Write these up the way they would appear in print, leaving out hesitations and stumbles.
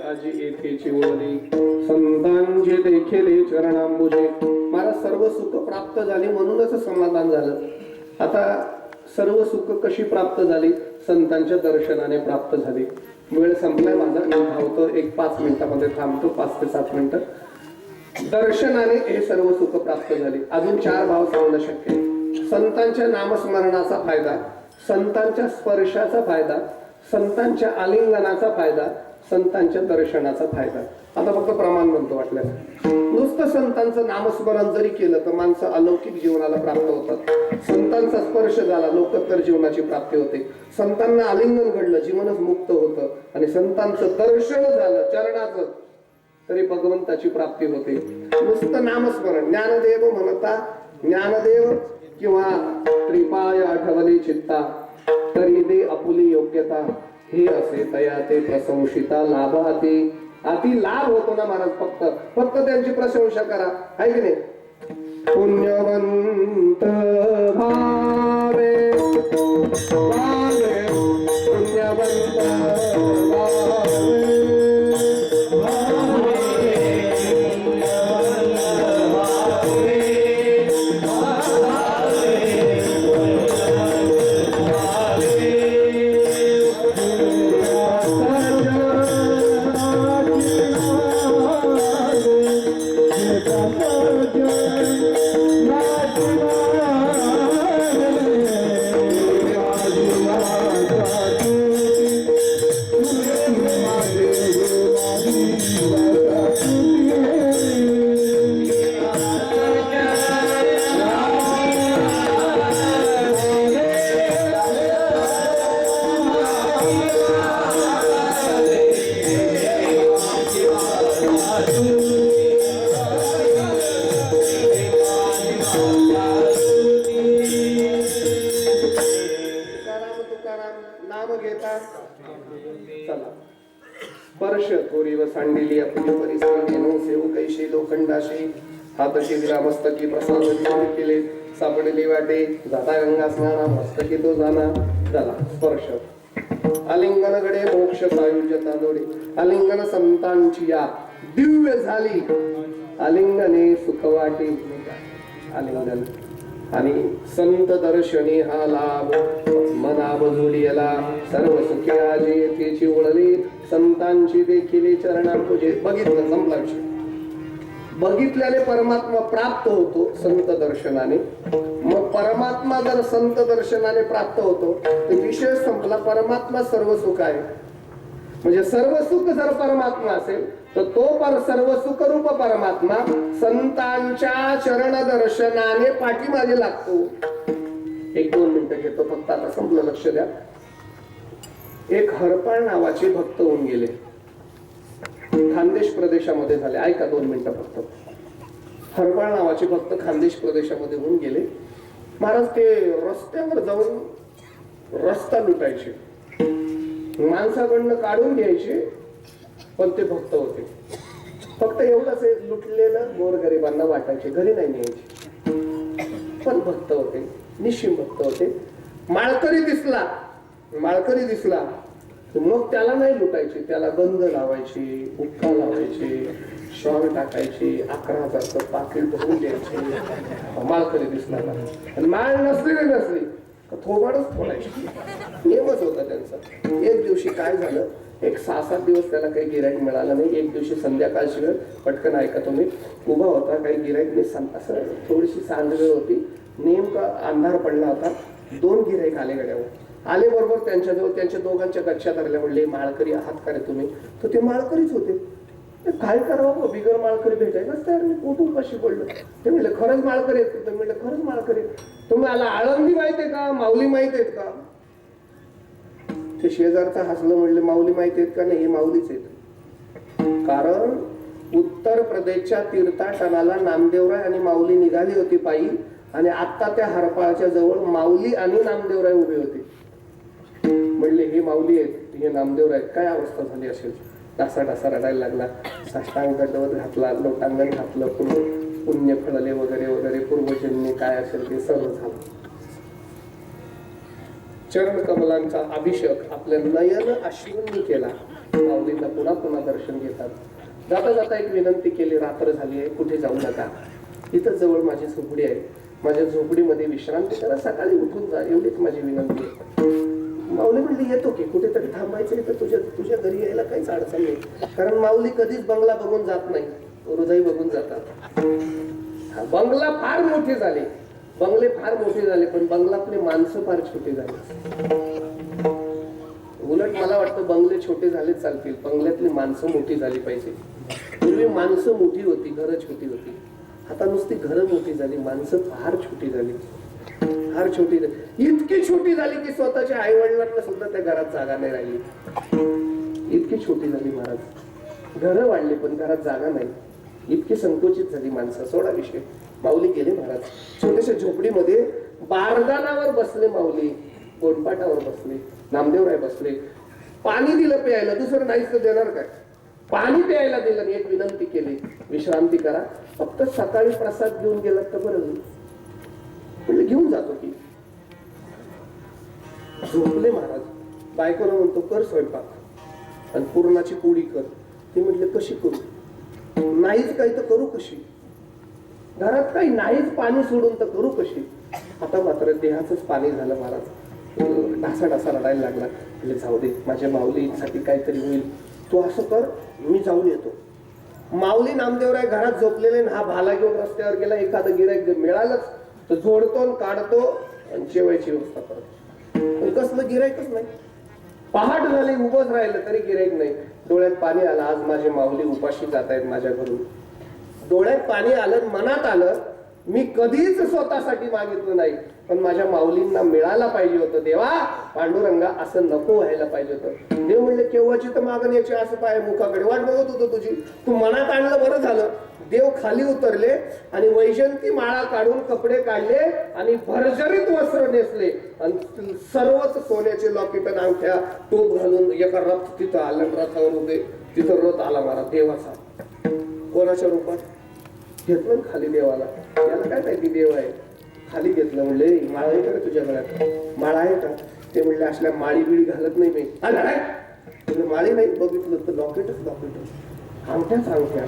आजी येथेची ओळणी संतांचे देखील चरणांबुजे. मला सर्व सुख प्राप्त झाले म्हणूनच समाधान झालं. आता सर्व सुख कशी प्राप्त झाली? संतांच्या दर्शनाने प्राप्त झाली. वेळ संपलाय माझा, मी धावतो, एक 5 मिनिटामध्ये थांबतो, 5 ते 7 मिनिटं. दर्शनाने हे सर्व सुख प्राप्त झाले. अजून 4 भाव सांगणं शक्य आहे. संतांच्या नामस्मरणाचा फायदा, संतांच्या स्पर्शाचा फायदा, संतांच्या आलिंगनाचा फायदा, संतांच्या दर्शनाचा फायदा. आता फक्त प्रमाण म्हणतो वाटल्यास. नुसतं संतांचं नामस्मरण जरी केलं तर माणसं अलौकिक जीवनाला प्राप्त होतात. संतांचा स्पर्श झाला, लोकोत्तर जीवनाची प्राप्ती होते. संतांना आलिंगन घडलं, जीवनच मुक्त होतं. आणि संतांचं दर्शन झालं चरणाचं, तरी भगवंताची प्राप्ती होते. नुसतं नामस्मरण. ज्ञानदेव म्हणता, ज्ञानदेव किंवा त्रिपाय आठवली चित्ता, तरी दे आपुली योग्यता. हे असे तया ते प्रशंसिता लाभाती. अति लाभ होतो ना महाराज. फक्त त्यांची प्रशंसा करा, आहे की नाही? पुण्यवंत भावे भावे पुण्यवंत भावे स्पर्श थोडी व सांडिली आपली परिस्थिती नो सेव कैशी लोखंडाशी हातशी विरामस्तकी प्रसाद केले सापडली वाटे जाता गंगा स्नाना मस्तकी तो जाना. चला स्पर्श. आलिंगन गडे मोक्ष सायुज्यता जोडे. आलिंगन संतांची या दिव्य झाली. आलिंगने सुख वाटे आलिंगन. आणि संत दर्शनी हा लाभ मना बजुडियला सर्व सुखे आजी येथेची ओळली संतांची देखील चरणांपुजे. बघितलं, संपला विषय. बघितल्याने परमात्मा प्राप्त होतो संत दर्शनाने. मग परमात्मा जर संत दर्शनाने प्राप्त होतो तर विषय संपला. परमात्मा सर्व सुख आहे. म्हणजे सर्व सुख जर परमात्मा असेल तर तो सर्व सुख रूप परमात्मा संतांच्या चरण दर्शनाने पाठीमागे लागतो. 1-2 मिनिटं घेतो फक्त, आता संपलं, लक्ष द्या. एक हरपाळ नावाचे भक्त होऊन गेले, खानदेश प्रदेशामध्ये झाले. ऐका 2 मिनिटं फक्त. हरपाळ नावाचे भक्त खानदेश प्रदेशामध्ये होऊन गेले. महाराज ते रस्त्यावर जाऊन रस्ता लुटायचे, माणसाकडनं काढून घ्यायचे, पण ते भक्त होते. फक्त एवढंच लुटलेलं गोरगरिबांना वाटायचे, घरी नाही न्यायचे, पण भक्त होते, निश्चिम भक्त होते. माळकरी दिसला मग त्याला नाही लुटायचे, त्याला गंध लावायची, बुक्का लावायची, शॉल टाकायची, 11,000चं पाकिट भरून द्यायचे माळकरी दिसला. आणि माळ नसली थोबाडच फोडायची. नेमच होता त्यांचा. एक दिवशी काय झालं, एक 6-7 दिवस त्याला काही गिराईक मिळालं नाही. एक दिवशी संध्याकाळची वेळ, पटकन ऐका तुम्ही, उभा होता, काही गिराईक नाही, असं थोडीशी सांडगळ होती, नेमका अंधार पडला होता. 2 गिराईक आले गड्यावर. आले बरोबर त्यांच्याजवळ, त्यांच्या दोघांच्या गच्च्या धरल्या. म्हणले माळकरी आहात का रे तुम्ही? तर ते माळकरीच होते. काय करावं, बिगर माळकरी भेटायलाच तयार नाही, पोट उपाशी पडलं. ते म्हणले खरंच माळकरी आहेत? तर म्हणलं खरंच माळकरी. तुम्हाला आळंदी माहित आहे का, माऊली माहित आहेत का? ते शेजारचा हसलं, म्हणले माऊली माहित आहेत का? नाही, हे माऊलीच आहेत. कारण उत्तर प्रदेशच्या तीर्थाटनाला नामदेवराय आणि माऊली निघाली होती पायी, आणि आता त्या हरपाळच्या जवळ माऊली आणि नामदेवराय उभे होते. म्हणले हे माऊली आहेत, हे नामदेवराय. काय अवस्था झाली असेल? डासा रडायला लागला. साष्टांग दंडवत घातला, लोटांगण घातलं, पुण्य फळले वगैरे वगैरे, पूर्वजन्मी काय असेल ते सर्व झालं. चरण कमलांचा अभिषेक आपल्या नयन अश्रूंनी केला. माऊलींना पुन्हा पुन्हा दर्शन घेतात. जाता जाता एक विनंती केली, रात्र झाली आहे, कुठे जाऊ नका, इथं जवळ माझी झोपडी आहे, माझ्या झोपडीमध्ये विश्रांती करा, सकाळी उठून जा, एवढीच माझी विनंती आहे. माऊली म्हणली येतो की, कुठेतरी थांबायचं तर तुझ्या घरी यायला काहीच अडचण नाही, कारण माऊली कधीच बंगला बघून जात नाही, हृदय बघून जातात. बंगला फार मोठे झाले, बंगले फार मोठे झाले, पण बंगलातले माणसं फार छोटे झाले. उलट मला वाटतं बंगले छोटे झाले चालतील, बंगल्यातली माणसं मोठी झाली पाहिजे. पूर्वी माणसं मोठी होती, घरं छोटी होती, आता नुसती घरं मोठी झाली, माणसं फार छोटी झाली, फार छोटी झाली. इतकी छोटी झाली की स्वतःच्या आई वडिलांना सुद्धा त्या घरात जागा नाही राहिली, इतकी छोटी झाली महाराज. घरं वाढली पण घरात जागा नाही, इतकी संकोचित झाली माणसं. सोडा विषय. माऊली गेले महाराज, छोट्याशा झोपडीमध्ये बारदानावर बसले माऊली, गोंडपाटावर बसले, नामदेवराय बसले. पाणी दिलं प्यायला, दुसरं नाहीच तर देणार काय, पाणी प्यायला दिलं आणि एक विनंती केली, विश्रांती करा, फक्त सकाळी प्रसाद घेऊन गेलात तर बरं होईल. म्हणजे घेऊन जातो की. झोपले महाराज. बायकोला म्हणतो कर स्वयंपाक आणि पूर्णाची पोळी कर. ते म्हटले कशी करू, नाहीच काही तर करू कशी, घरात काही नाहीच, पाणी सोडून तर करू कशी. आता मात्र देहाचंच पाणी झालं महाराज, ढासा ढासा रडायला लागला. म्हणजे जाऊ दे, माझ्या माऊलीसाठी काहीतरी होईल, तू असं कर, मी जाऊन येतो. माऊली नामदेवराय घरात झोपलेले, हा भाला घेऊन रस्त्यावर गेला. एखादं गिऱ्हाईक मिळालंच तर जोडतो काढतो आणि जेवायची व्यवस्था करतो. पण कसलं गिऱ्हाईकच नाही. पहाट झाली, उभंच राहिलं तरी गिऱ्हाईक नाही. डोळ्यात पाणी आलं, आज माझे माऊली उपाशी जात आहेत माझ्या घरून. डोळ्यात पाणी आलं, मनात आलं, मी कधीच स्वतःसाठी मागितलं नाही, पण माझ्या माऊलींना मिळायला पाहिजे होतं. देवा पांडुरंगा, असं नको व्हायला पाहिजे होतं. देव म्हणले केव्हाची तर मागणी याची, असं पाय मुखाकडे वाट बघत होतो तुझी, तू मनात आणलं बरं झालं. देव खाली उतरले आणि वैजंती माळा काढून कपडे काढले आणि भरजरीत वस्त्र नेसले आणि सर्वच सोन्याचे लॉकेट आणि अंगठ्या टोप घालून एका रथ तिथं आलं, रथावर उभे. तिथं रथ आला मारा देवाचा. कोणाच्या रूपात घेतलं खाली देवाला, याला काय माहिती देव आहे. खाली घेतलं, म्हणले माळा आहे का तुझ्या गळ्यात, माळा आहे का. ते म्हणले असल्या माळी बिळी घालत नाही मी. माळी नाही, बघितलं तर लॉकेटच लॉकेट, अंगठ्याच अंगठ्या.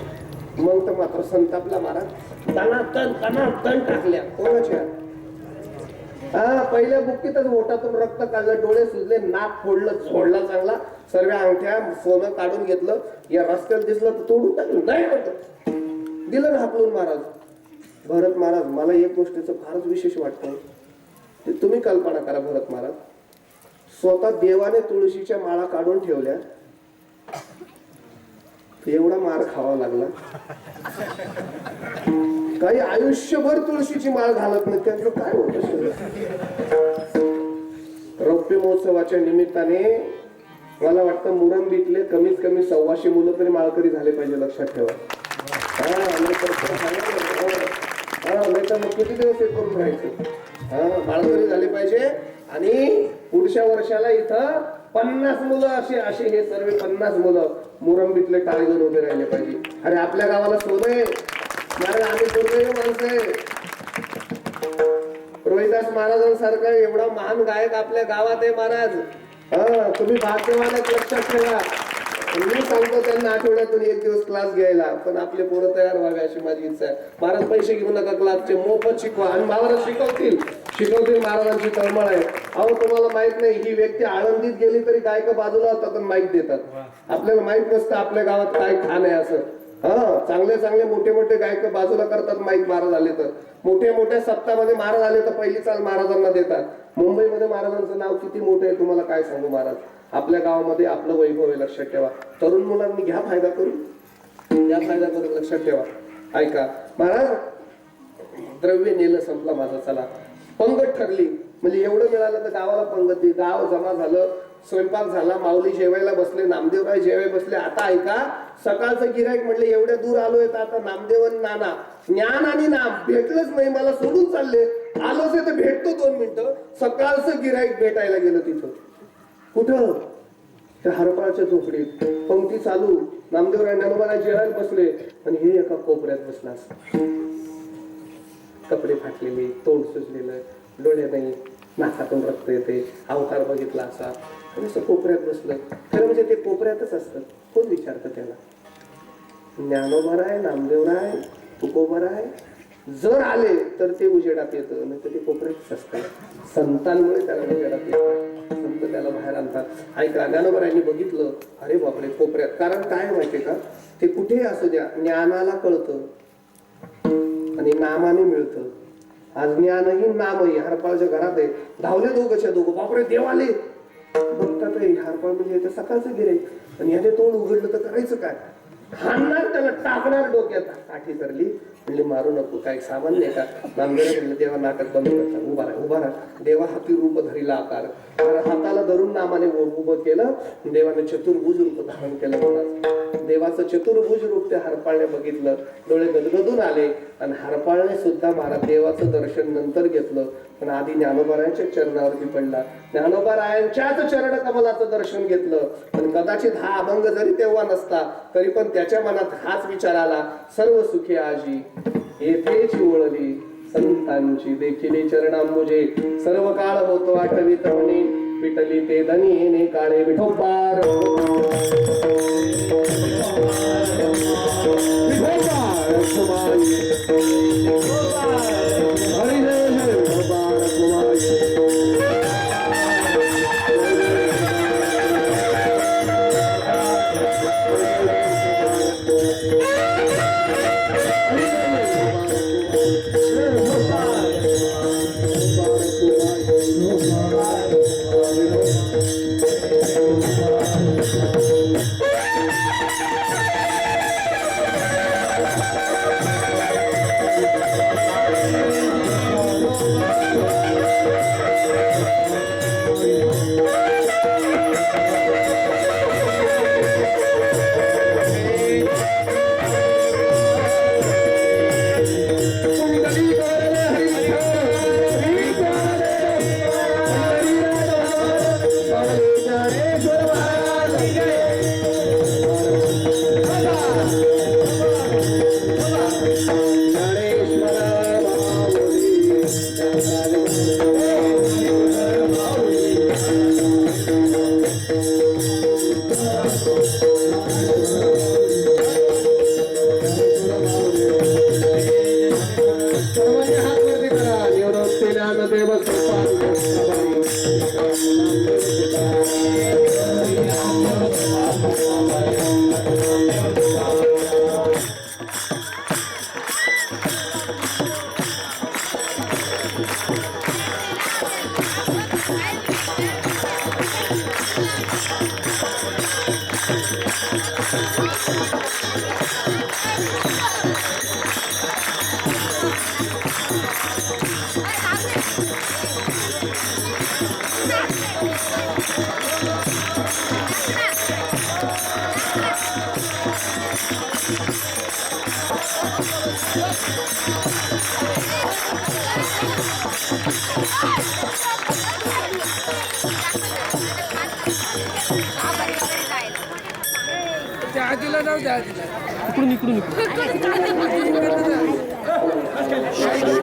मग तर मात्र संतापला महाराज, तण टाकल्या. कोणाच्या? हा, पहिल्या बुक्कीतच ओठातून रक्त काढलं, डोळे सुजले, नाक फोडलं, झोडला चांगला, सर्व अंगठ्या सोनं काढून घेतलं. या रस्त्याला दिसलं तर तोडून टाकलं, नाही म्हणतो, दिलं ना हाकलून महाराज. भरत महाराज, मला एक गोष्टीचं फारच विशेष वाटतं, ते तुम्ही कल्पना करा. भरत महाराज स्वतः देवाने तुळशीच्या माळा काढून ठेवल्या, एवढा मार खावा लागला. काही आयुष्यभर तुळशीची माळ घालत नाही, त्यांचं काय होतं. रौप्य महोत्सवाच्या निमित्ताने मला वाटतं मुरंबीतले कमीत कमी 125 मुलं तरी माळकरी झाले पाहिजे, लक्षात ठेवा. नाही तर मग किती दिवस हे करून राहायचं. माळकरी झाले पाहिजे आणि पुढच्या वर्षाला इथं 50 मुलं असे हे सर्व 50 मुलं मुरंबीतले टाळे घेऊन उभे राहिले पाहिजे. अरे आपल्या गावाला सोनं आहे महाराज, आम्ही दुर्दैव माणसं आहे. रोहिदास महाराजांसारखा एवढा महान गायक आपल्या गावात आहे महाराज. तुम्ही भाग्यवान आहेत, लक्षात ठेवा. मी सांगतो त्यांना आठवड्यातून एक दिवस क्लास घ्यायला, पण आपले पोरं तयार व्हावे अशी माझी इच्छा आहे. महाराज पैसे घेऊ नका, क्लासचे मोफत शिकवा आणि महाराज शिकवतील महाराजांची तळमळ आहे. अहो तुम्हाला माहित नाही, ही व्यक्ती आळंदीत गेली तरी गायक बाजूला होतात आणि माईक देतात. आपल्याला माहित नसतं आपल्या गावात काय खाण आहे असं. चांगले चांगले मोठे मोठे गायक बाजूला करतात, माईक महाराज आले तर. मोठ्या मोठ्या सत्तामध्ये महाराज आले तर पहिली चाल महाराजांना देतात. मुंबईमध्ये महाराजांचं नाव किती मोठं आहे तुम्हाला काय सांगू महाराज. आपल्या गावामध्ये आपलं वैभव आहे, लक्षात ठेवा. तरुण मुलांनी घ्या फायदा करून, घ्या फायदा करून, लक्षात ठेवा. ऐका महाराज, द्रव्य नेलं, संपला माझा. चला पंगत ठरली, म्हणजे एवढं मिळालं तर गावाला पंगत दे. गाव जमा झालं, स्वयंपाक झाला, माऊली जेवायला बसले, नामदेवराय जेवायला बसले. आता ऐका, सकाळचं गिऱ्हाईक म्हटलं एवढ्या दूर आलोय तर आता नामदेव आणि नाना, ज्ञान आणि नाम भेटलंच नाही, मला सोडून चालले. आलोच आहे तर भेटतो 2 मिनिटं. सकाळचं गिऱ्हाईक भेटायला गेलं तिथं. कुठं? त्या हरपाळच्या झोपडीत. पंक्ती चालू, नामदेवराय ज्ञानोबाराय जेवायला बसले आणि हे एका कोपऱ्यात बसला. कपडे फाटलेले, तोंड सुजलेलं, डोळे नाही. नाकातून रक्त येते, अवतार बघितला असा आणि असं कोपऱ्यात बसलं. खरं म्हणजे ते कोपऱ्यातच असतं. कोण विचारतं त्याला? ज्ञानोबा आहे, नामदेव आहे, तुकोबा आहे. जर आले तर ते उजेडात येतं, नाही तर ते कोपऱ्यातच असतं. संतांमुळे त्याला उजेडात येतं, संत त्याला बाहेर आणतात. ऐका, ज्ञानोबारायांनी बघितलं, अरे बापरे कोपऱ्यात. कारण काय माहितीये का, ते कुठेही असू द्या, ज्ञानाला कळतं आणि नामाने मिळतं. आज ज्ञानही नामही हरपाळच्या घरात आहे. धावले दोघंच्या दोघं, बापरे देव आले. बघतात हरपाळ म्हणजे तर सकाळचं गिऱ्हाईक, आणि याने तोंड उघडलं तर करायचं काय? हाणणार त्याला, टाकणार डोक्यात. काठी धरली, म्हणजे मारू नको, काय सामान्य आहे का? नामदेव म्हणलं देवा नाकात बंद करतात, उभा राहा उभा राहा. देवा हाती रूप धरिला आकार, हाताला धरून नामाने उभं केलं. देवाने चतुर्भुज रूप धारण केलं. देवाचं चतुर्भुज रूप ते हरपाळने बघितलं, डोळे गदगदून आले. आणि हरपाळने सुद्धा महाराज देवाचं दर्शन नंतर घेतलं, पण आधी ज्ञानोबारायांच्या चरणावरती पडला. ज्ञानोबारायांच्याच चरण कमलाचं दर्शन घेतलं. पण कदाचित हा अभंग जरी तेव्हा नसता, तरी पण त्याच्या मनात हाच विचार आला, सर्व सुखे आजी येथेच ओळली संतांची देखिले चरणांबुजे. सर्व काळ होतो आठवीत म्हणे, पिटली ते धनी येणे काळे विठोबार. आजीला जाऊ द्या, इकडून इकडून इकडून